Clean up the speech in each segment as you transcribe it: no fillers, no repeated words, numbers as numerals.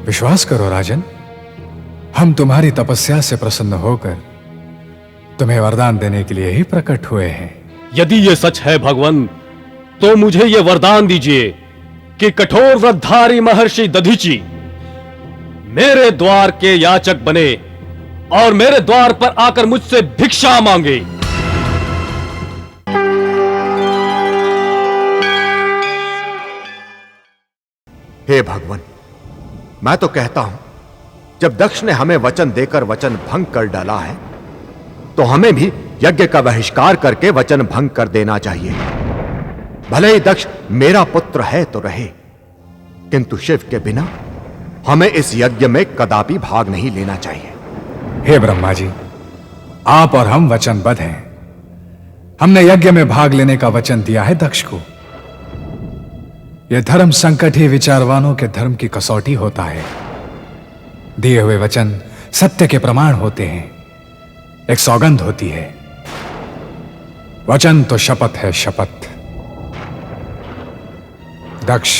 विश्वास करो राजन, हम तुम्हारी तपस्या से प्रसन्न होकर तुम्हें वरदान देने के लिए ही प्रकट हुए हैं। यदि ये सच है भगवान, तो मुझे ये वरदान दीजिए कि कठोर व्रतधारी महर्षि दधीचि मेरे द्वार के याचक बने और मेरे द्वार पर आकर मुझसे भिक्षा मांगे। हे भगवान, मैं तो कहता हूं, जब दक्ष ने हमें वचन देकर वचन भंग कर डाला है, तो हमें भी यज्ञ का बहिष्कार करके वचन भंग कर देना चाहिए। भले ही दक्ष मेरा पुत्र है तो रहे, किंतु शिव के बिना हमें इस यज्ञ में कदापि भाग नहीं लेना चाहिए। हे ब्रह्मा जी, आप और हम वचनबद्ध हैं। हमने यज्ञ में भाग लेने का वचन दिया है दक्ष को। यह धर्म संकट ही विचारवानों के धर्म की कसौटी होता है। दिए हुए वचन सत्य के प्रमाण होते हैं, एक सौगंध होती है। वचन तो शपथ है, शपथ। दक्ष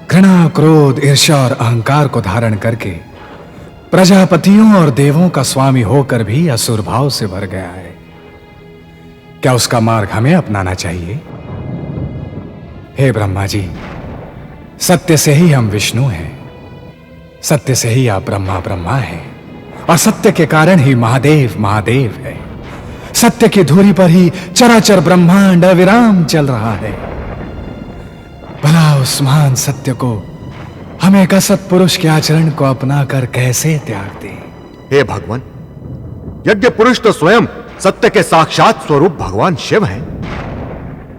घृणा, क्रोध, ईर्ष्या और अहंकार को धारण करके प्रजापतियों और देवों का स्वामी होकर भी असुर भाव से भर गया है। क्या उसका मार्ग हमें अपनाना चाहिए? हे ब्रह्मा जी, सत्य से ही हम विष्णु हैं, सत्य से ही आप ब्रह्मा ब्रह्मा हैं, और सत्य के कारण ही महादेव महादेव है। सत्य की धुरी पर ही चराचर ब्रह्मांड अविराम चल रहा है। भला उस महान सत्य को हम एक असत पुरुष के आचरण को अपनाकर कैसे त्याग दें? हे भगवान, यज्ञ पुरुष तो स्वयं सत्य के साक्षात स्वरूप भगवान शिव हैं।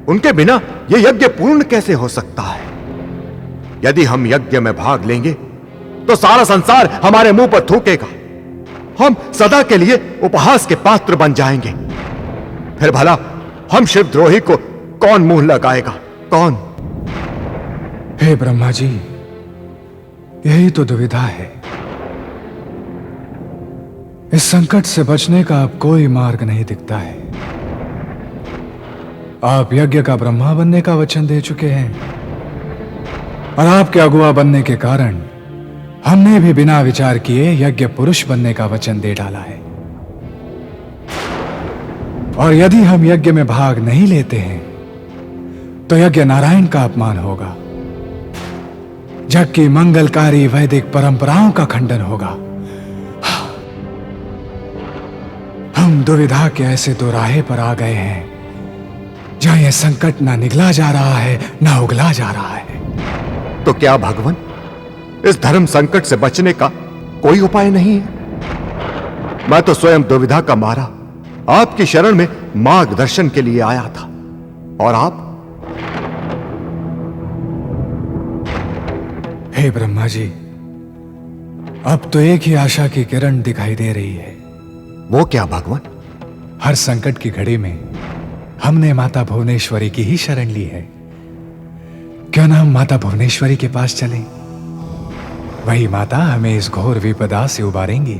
उनके बिना यह यज्ञ पूर्ण कैसे हो सकता है? यदि हम यज्ञ में भाग लेंगे तो सारा संसार हमारे मुंह पर थूकेगा। हम सदा के लिए उपहास के पात्र बन जाएंगे। फिर भला हम शिवद्रोही को कौन मुंह लगाएगा? कौन? हे ब्रह्मा जी, यही तो दुविधा है। इस संकट से बचने का अब कोई मार्ग नहीं दिखता है। आप यज्ञ का ब्रह्मा बनने का वचन दे चुके हैं, और आपके अगुआ बनने के कारण हमने भी बिना विचार किए यज्ञ पुरुष बनने का वचन दे डाला है। और यदि हम यज्ञ में भाग नहीं लेते हैं तो यज्ञ नारायण का अपमान होगा, जग की मंगलकारी वैदिक परंपराओं का खंडन होगा। हम दुविधा के ऐसे दो राहे पर आ गए हैं जहां यह संकट ना निगला जा रहा है ना उगला जा रहा है। तो क्या भगवान, इस धर्म संकट से बचने का कोई उपाय नहीं है? मैं तो स्वयं दुविधा का मारा आपकी शरण में मार्गदर्शन के लिए आया था, और आप? हे ब्रह्मा जी, अब तो एक ही आशा की किरण दिखाई दे रही है। वो क्या भगवान? हर संकट की घड़ी में हमने माता भुवनेश्वरी की ही शरण ली है। क्यों ना हम माता भुवनेश्वरी के पास चलें? वही माता हमें इस घोर विपदा से उबारेंगी।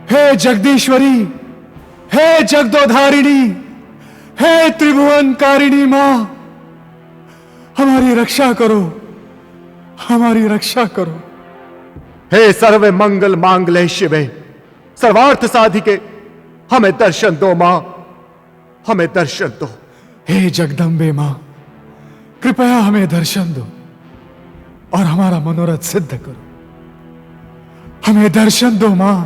हे जगदीश्वरी, हे जगदोधारिणी, हे त्रिभुवनकारिणी मां, हमारी रक्षा करो, हमारी रक्षा करो। हे सर्व मंगल मांगल्ये शिवे सर्वार्थ साधिके, हमें दर्शन दो मां, हमें दर्शन दो। हे जगदम्बे मां, कृपया हमें दर्शन दो और हमारा मनोरथ सिद्ध करो। हमें दर्शन दो मां।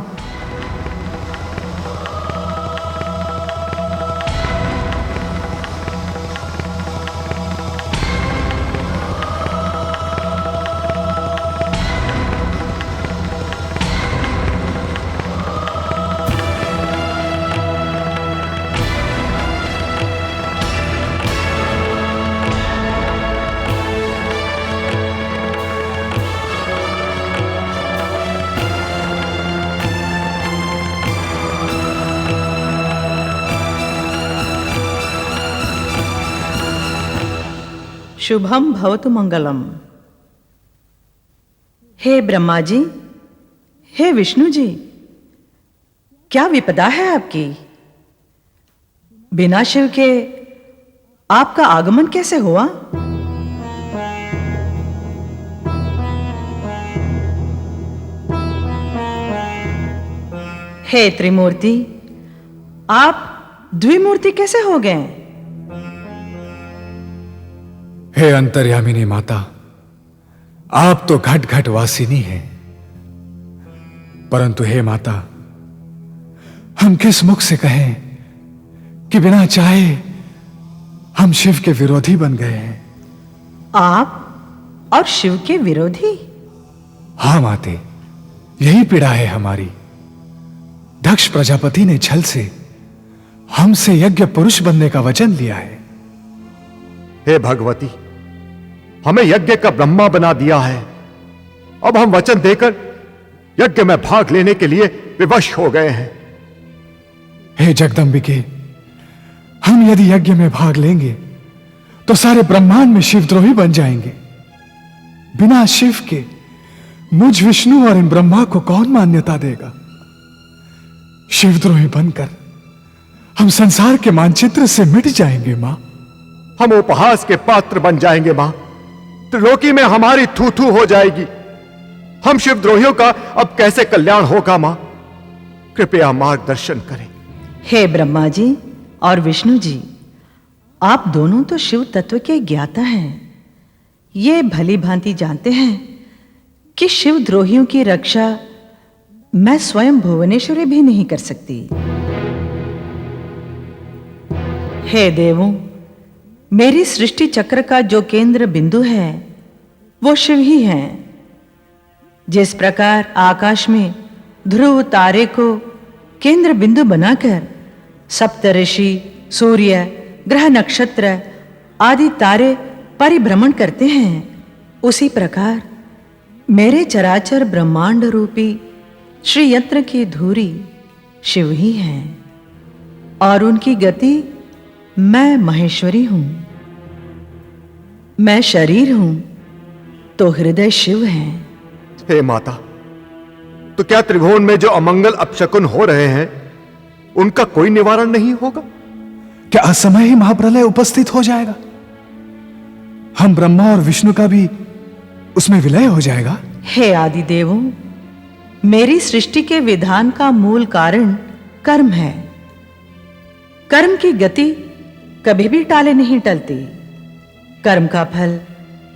शुभम भवतु मंगलम। हे ब्रह्मा जी, हे विष्णु जी, क्या विपदा है आपकी? बिना शिव के आपका आगमन कैसे हुआ? हे त्रिमूर्ति, आप द्विमूर्ति कैसे हो गए? हे अंतर्यामिनी माता, आप तो घट घट वासिनी हैं, परंतु हे माता, हम किस मुख से कहें कि बिना चाहे हम शिव के विरोधी बन गए हैं। आप और शिव के विरोधी? हां माते, यही पीड़ा है हमारी। दक्ष प्रजापति ने छल से हमसे यज्ञ पुरुष बनने का वचन लिया है। हे भगवती, हमें यज्ञ का ब्रह्मा बना दिया है। अब हम वचन देकर यज्ञ में भाग लेने के लिए विवश हो गए हैं। हे जगदम्बिके, हम यदि यज्ञ में भाग लेंगे तो सारे ब्रह्मांड में शिवद्रोही बन जाएंगे। बिना शिव के मुझ विष्णु और इन ब्रह्मा को कौन मान्यता देगा? शिवद्रोही बनकर हम संसार के मानचित्र से मिट जाएंगे मां। हम उपहास के पात्र बन जाएंगे मां। त्रिलोकी में हमारी थू थू हो जाएगी। हम शिवद्रोहियों का अब कैसे कल्याण होगा मां? कृपया मार्गदर्शन करें। हे ब्रह्मा जी और विष्णु जी, आप दोनों तो शिव तत्व के ज्ञाता हैं। ये भली भांति जानते हैं कि शिव द्रोहियों की रक्षा मैं स्वयं भुवनेश्वरी भी नहीं कर सकती। हे देवों, मेरी सृष्टि चक्र का जो केंद्र बिंदु है वो शिव ही है। जिस प्रकार आकाश में ध्रुव तारे को केंद्र बिंदु बनाकर सप्तऋषि, सूर्य, ग्रह, नक्षत्र आदि तारे परिभ्रमण करते हैं, उसी प्रकार मेरे चराचर ब्रह्मांड रूपी श्री यंत्र की धुरी शिव ही है और उनकी गति मैं महेश्वरी हूं। मैं शरीर हूं तो हृदय शिव है। हे माता, तो क्या त्रिभुवन में जो अमंगल अपशकुन हो रहे हैं उनका कोई निवारण नहीं होगा? क्या असमय ही महाप्रलय उपस्थित हो जाएगा? हम ब्रह्मा और विष्णु का भी उसमें विलय हो जाएगा? हे आदि देवों, मेरी सृष्टि के विधान का मूल कारण कर्म है। कर्म की गति कभी भी टाले नहीं टलती। कर्म का फल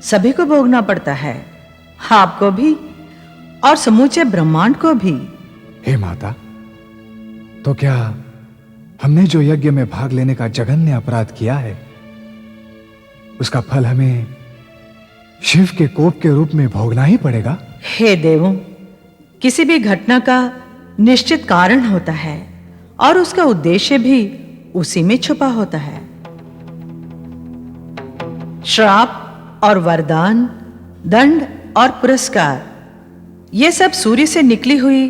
सभी को भोगना पड़ता है, आपको भी और समूचे ब्रह्मांड को भी। हे माता, तो क्या हमने जो यज्ञ में भाग लेने का जघन्य अपराध किया है उसका फल हमें शिव के कोप के रूप में भोगना ही पड़ेगा? हे देवों, किसी भी घटना का निश्चित कारण होता है और उसका उद्देश्य भी उसी में छुपा होता है। श्राप और वरदान, दंड और पुरस्कार, ये सब सूर्य से निकली हुई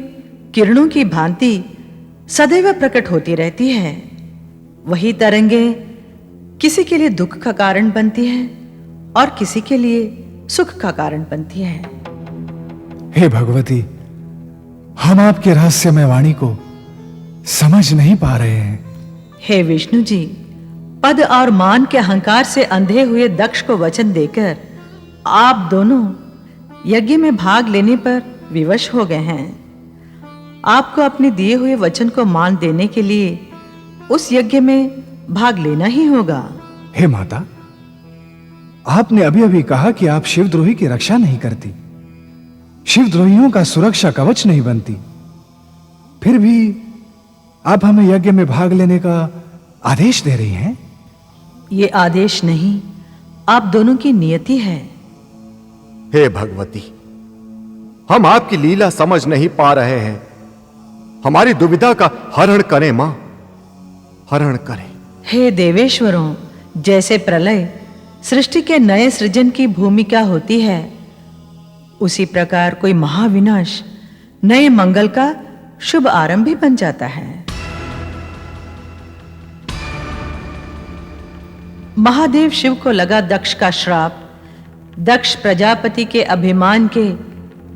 किरणों की भांति सदैव प्रकट होती रहती है। वही तरंगे किसी के लिए दुख का कारण बनती है और किसी के लिए सुख का कारण बनती है। हे भगवती, हम आपके रहस्यमय वाणी को समझ नहीं पा रहे हैं। हे विष्णु जी, पद और मान के अहंकार से अंधे हुए दक्ष को वचन देकर आप दोनों यज्ञ में भाग लेने पर विवश हो गए हैं। आपको अपने दिए हुए वचन को मान देने के लिए उस यज्ञ में भाग लेना ही होगा। हे माता, आपने अभी अभी कहा कि आप शिवद्रोही की रक्षा नहीं करती, शिवद्रोहियों का सुरक्षा कवच नहीं बनती, फिर भी आप हमें यज्ञ में भाग लेने का आदेश दे रही हैं? ये आदेश नहीं, आप दोनों की नियति है। हे भगवती, हम आपकी लीला समझ नहीं पा रहे हैं। हमारी दुविधा का हरण करें मां, हरण करें। हे देवेश्वरों, जैसे प्रलय सृष्टि के नए सृजन की भूमिका होती है, उसी प्रकार कोई महाविनाश नए मंगल का शुभ आरंभ भी बन जाता है। महादेव शिव को लगा दक्ष का श्राप दक्ष प्रजापति के अभिमान के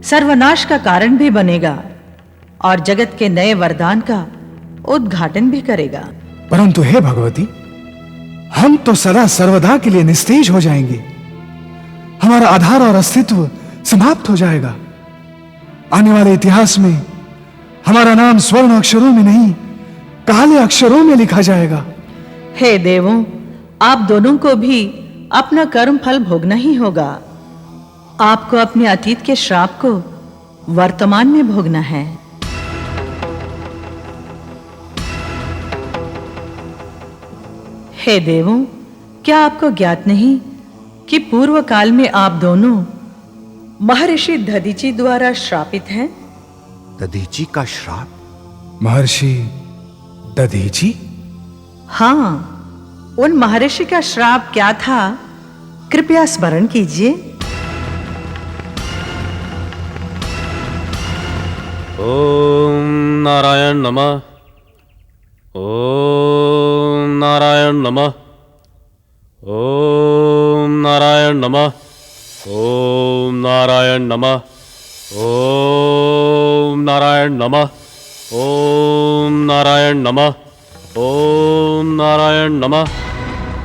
सर्वनाश का कारण भी बनेगा और जगत के नए वरदान का उद्घाटन भी करेगा। परंतु हे भगवती, हम तो सदा सर्वदा के लिए निस्तेज हो जाएंगे। हमारा आधार और अस्तित्व समाप्त हो जाएगा। आने वाले इतिहास में हमारा नाम स्वर्ण अक्षरों में नहीं, काले अक्षरों में लिखा जाएगा। हे देवों, आप दोनों को भी अपना कर्म फल भोगना ही होगा। आपको अपने अतीत के श्राप को वर्तमान में भोगना है। हे देवों, क्या आपको ज्ञात नहीं कि पूर्व काल में आप दोनों महर्षि दधीचि द्वारा श्रापित हैं? दधीचि का श्राप? महर्षि दधीचि? हाँ, उन महर्षि का श्राप क्या था, कृपया स्मरण कीजिए। ओम नारायण नमः। ओम नारायण नमः। ओम नारायण नमः। ओम नारायण नमः। ओम नारायण नमः। ओम नारायण नमः। ओम नारायण नमः।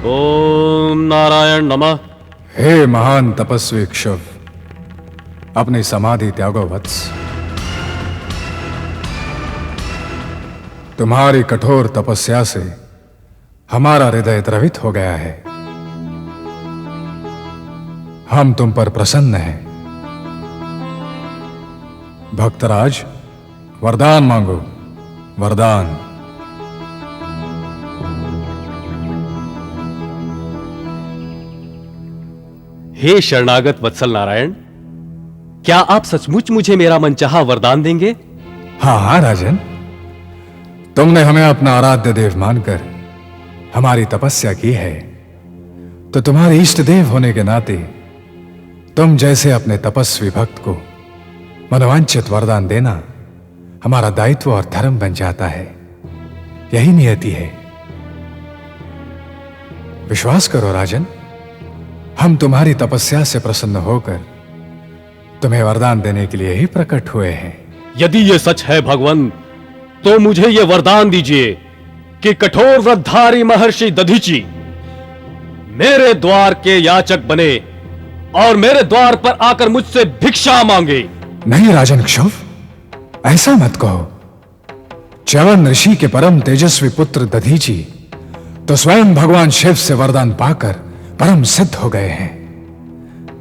ओम नारायण नमः। हे महान तपस्वी क्षुभ, अपनी समाधि त्यागो वत्स। तुम्हारी कठोर तपस्या से हमारा हृदय द्रवित हो गया है। हम तुम पर प्रसन्न हैं। भक्तराज, वरदान मांगो, वरदान। हे शरणागत वत्सल नारायण, क्या आप सचमुच मुझे मेरा मनचाहा वरदान देंगे? हाँ हाँ राजन, तुमने हमें अपना आराध्य देव मानकर हमारी तपस्या की है, तो तुम्हारे इष्ट देव होने के नाते तुम जैसे अपने तपस्वी भक्त को मनोवांछित वरदान देना हमारा दायित्व और धर्म बन जाता है। यही नियति है। विश्वास करो राजन, हम तुम्हारी तपस्या से प्रसन्न होकर तुम्हें वरदान देने के लिए ही प्रकट हुए हैं। यदि ये सच है भगवान, तो मुझे ये वरदान दीजिए कि कठोर व्रतधारी महर्षि दधीचि मेरे द्वार के याचक बने और मेरे द्वार पर आकर मुझसे भिक्षा मांगे। नहीं राजन क्षुभ, ऐसा मत कहो। च्यवन ऋषि के परम तेजस्वी पुत्र दधीचि तो स्वयं भगवान शिव से वरदान पाकर परम सिद्ध हो गए हैं।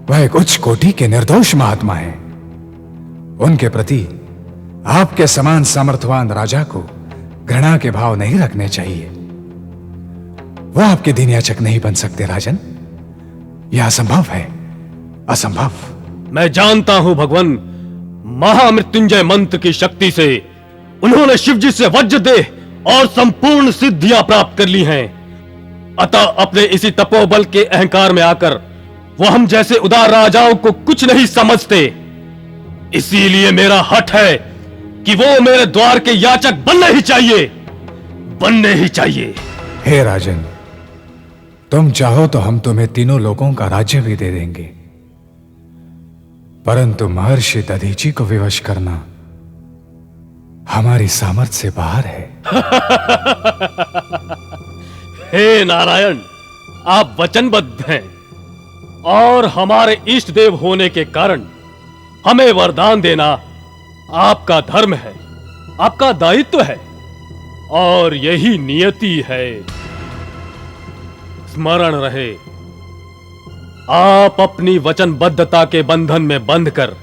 वह एक उच्च कोटि के निर्दोष महात्मा हैं। उनके प्रति आपके समान सामर्थ्यवान राजा को घृणा के भाव नहीं रखने चाहिए। वह आपके दिन याचक नहीं बन सकते राजन, यह असंभव है, असंभव। मैं जानता हूं भगवान, महामृत्युंजय मंत्र की शक्ति से उन्होंने शिवजी से वज्र देह और संपूर्ण सिद्धियां प्राप्त कर ली हैं। अतः अपने इसी तपोबल के अहंकार में आकर वो हम जैसे उदार राजाओं को कुछ नहीं समझते। इसीलिए मेरा हठ है कि वो मेरे द्वार के याचक बनने ही चाहिए, बनने ही चाहिए। हे राजन, तुम चाहो तो हम तुम्हें तीनों लोकों का राज्य भी दे देंगे, परंतु महर्षि दधीचि को विवश करना हमारी सामर्थ्य से बाहर है। हे नारायण, आप वचनबद्ध हैं और हमारे इष्ट देव होने के कारण हमें वरदान देना आपका धर्म है, आपका दायित्व है और यही नियति है। स्मरण रहे, आप अपनी वचनबद्धता के बंधन में बंधकर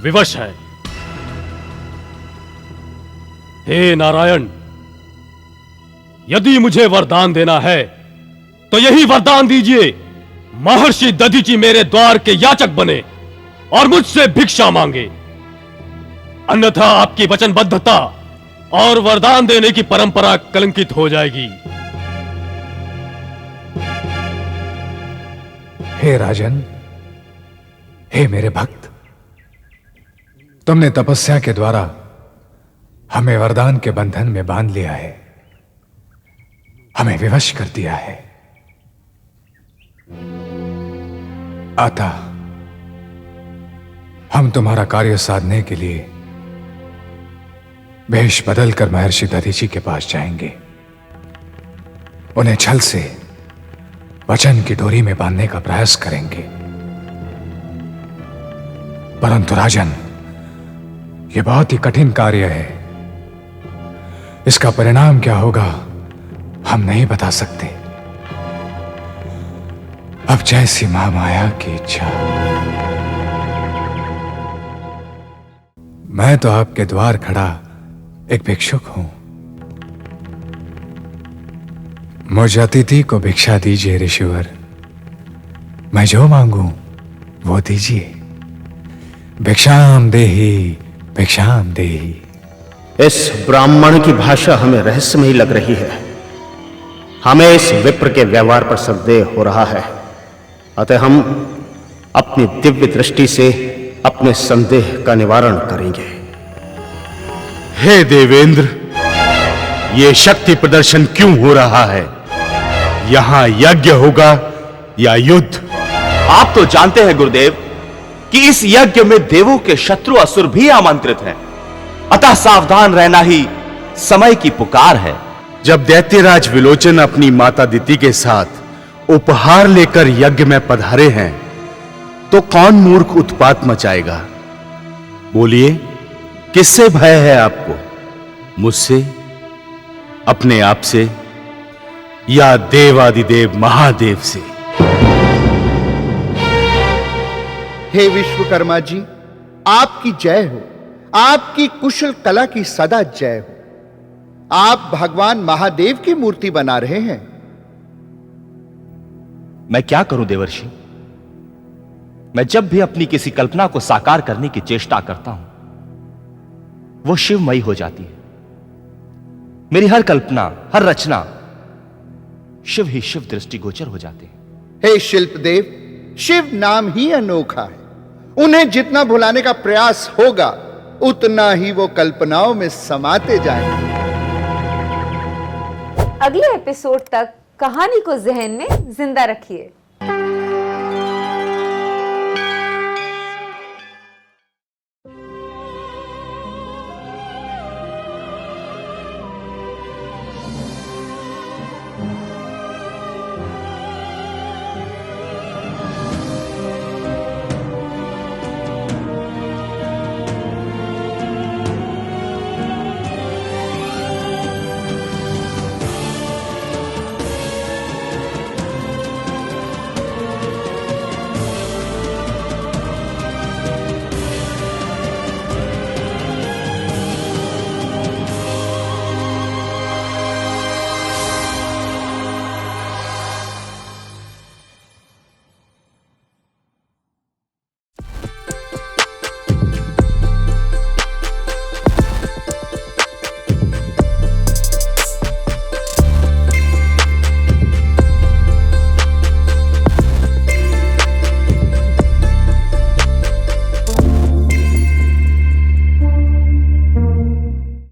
विवश हैं। हे नारायण, यदि मुझे वरदान देना है तो यही वरदान दीजिए, महर्षि दधीचि मेरे द्वार के याचक बने और मुझसे भिक्षा मांगे। अन्यथा आपकी वचनबद्धता और वरदान देने की परंपरा कलंकित हो जाएगी। हे राजन, हे मेरे भक्त, तुमने तपस्या के द्वारा हमें वरदान के बंधन में बांध लिया है, हमें विवश कर दिया है। अतः हम तुम्हारा कार्य साधने के लिए वेश बदलकर महर्षि दधीचि के पास जाएंगे। उन्हें छल से वचन की डोरी में बांधने का प्रयास करेंगे। परंतु राजन, यह बहुत ही कठिन कार्य है। इसका परिणाम क्या होगा हम नहीं बता सकते। अब जैसी महामाया की इच्छा। मैं तो आपके द्वार खड़ा एक भिक्षुक हूं। मुझ अतिथि को भिक्षा दीजिए ऋषिवर। मैं जो मांगू वो दीजिए। भिक्षाम देहि, भिक्षाम देहि। इस ब्राह्मण की भाषा हमें रहस्यमयी लग रही है। हमें इस विप्र के व्यवहार पर संदेह हो रहा है, अतः हम अपनी दिव्य दृष्टि से अपने संदेह का निवारण करेंगे। हे देवेंद्र, ये शक्ति प्रदर्शन क्यों हो रहा है? यहां यज्ञ होगा या युद्ध? आप तो जानते हैं गुरुदेव कि इस यज्ञ में देवों के शत्रु असुर भी आमंत्रित हैं, अतः सावधान रहना ही समय की पुकार है। जब दैत्यराज विलोचन अपनी माता दिति के साथ उपहार लेकर यज्ञ में पधारे हैं, तो कौन मूर्ख उत्पात मचाएगा? बोलिए, किससे भय है आपको? मुझसे, अपने आप से, या देवादिदेव महादेव से? हे विश्वकर्मा जी, आपकी जय हो। आपकी कुशल कला की सदा जय हो। आप भगवान महादेव की मूर्ति बना रहे हैं। मैं क्या करूं देवर्षि? मैं जब भी अपनी किसी कल्पना को साकार करने की चेष्टा करता हूं, वो शिवमयी हो जाती है। मेरी हर कल्पना, हर रचना शिव ही शिव दृष्टिगोचर हो जाते हैं। हे शिल्पदेव, शिव नाम ही अनोखा है। उन्हें जितना भुलाने का प्रयास होगा, उतना ही वो कल्पनाओं में समाते जाएंगे। अगले एपिसोड तक कहानी को जहन में जिंदा रखिए।